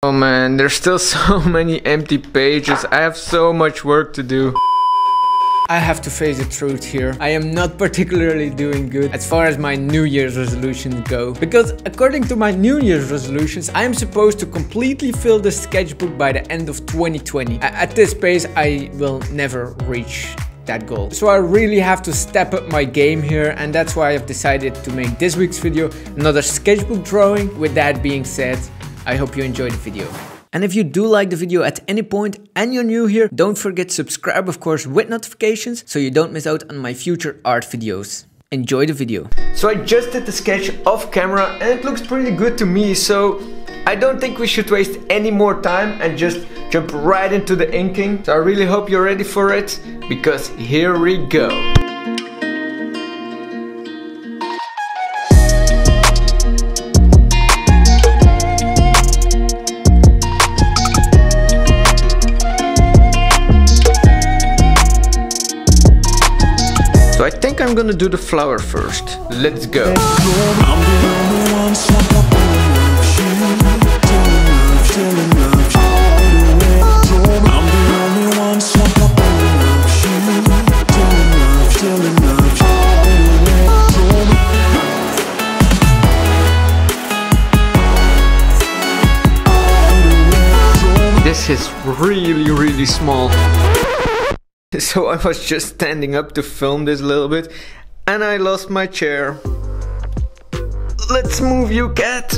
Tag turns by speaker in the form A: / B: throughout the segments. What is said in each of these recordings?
A: Oh man, there's still so many empty pages. I have so much work to do. I have to face the truth here. I am not particularly doing good as far as my New Year's resolutions go. Because according to my New Year's resolutions, I am supposed to completely fill the sketchbook by the end of 2020. At this pace, I will never reach that goal. So I really have to step up my game here, and that's why I've decided to make this week's video another sketchbook drawing. With that being said, I hope you enjoyed the video. And if you do like the video at any point and you're new here, don't forget to subscribe, of course, with notifications so you don't miss out on my future art videos. Enjoy the video. So I just did the sketch off camera and it looks pretty good to me, so I don't think we should waste any more time and just jump right into the inking. So I really hope you're ready for it, because here we go. So I think I'm gonna do the flower first. Let's go. This is really small. So I was just standing up to film this a little bit and I lost my chair. Let's move you, cat.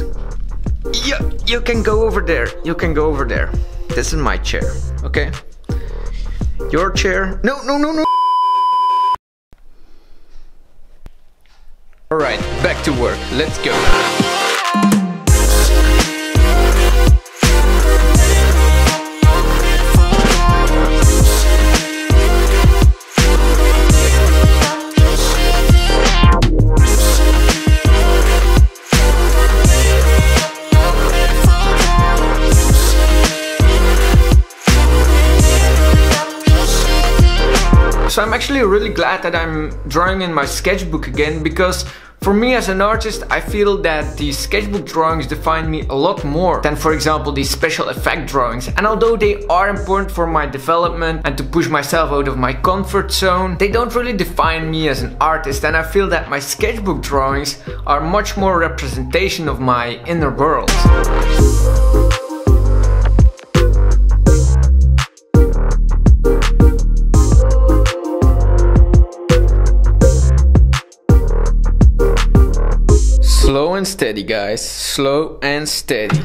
A: Yeah, you can go over there. You can go over there. This is my chair, okay? Your chair. No. Alright, back to work. Let's go. So I'm actually really glad that I'm drawing in my sketchbook again, because for me as an artist, I feel that these sketchbook drawings define me a lot more than, for example, these special effect drawings. And although they are important for my development and to push myself out of my comfort zone, they don't really define me as an artist, and I feel that my sketchbook drawings are much more representation of my inner world. Slow and steady, guys. Slow and steady.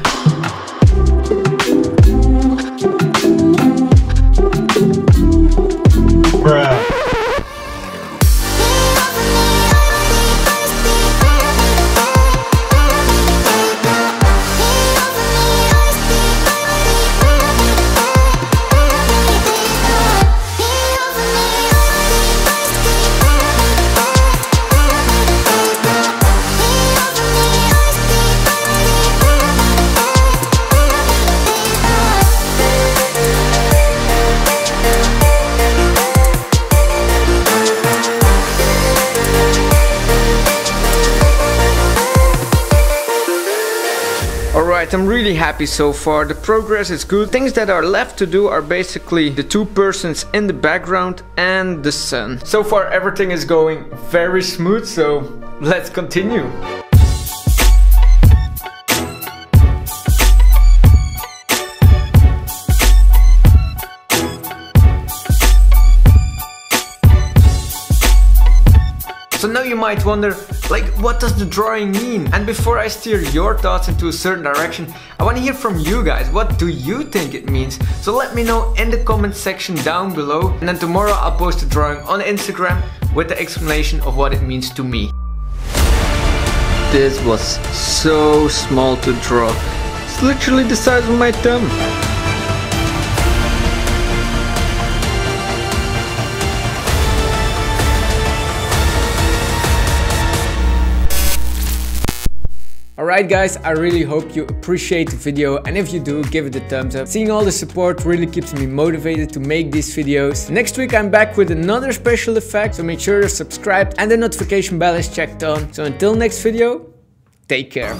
A: Bruh. Alright, I'm really happy so far. The progress is good. Things that are left to do are basically the two persons in the background and the sun. So far everything is going very smooth, so let's continue. So now you might wonder, like, what does the drawing mean? And before I steer your thoughts into a certain direction, I want to hear from you guys. What do you think it means? So let me know in the comment section down below. And then tomorrow I'll post a drawing on Instagram with the explanation of what it means to me. This was so small to draw. It's literally the size of my thumb. Alright guys, I really hope you appreciate the video, and if you do, give it a thumbs up. Seeing all the support really keeps me motivated to make these videos. Next week I'm back with another special effect, so make sure you're subscribed and the notification bell is checked on. So until next video, take care.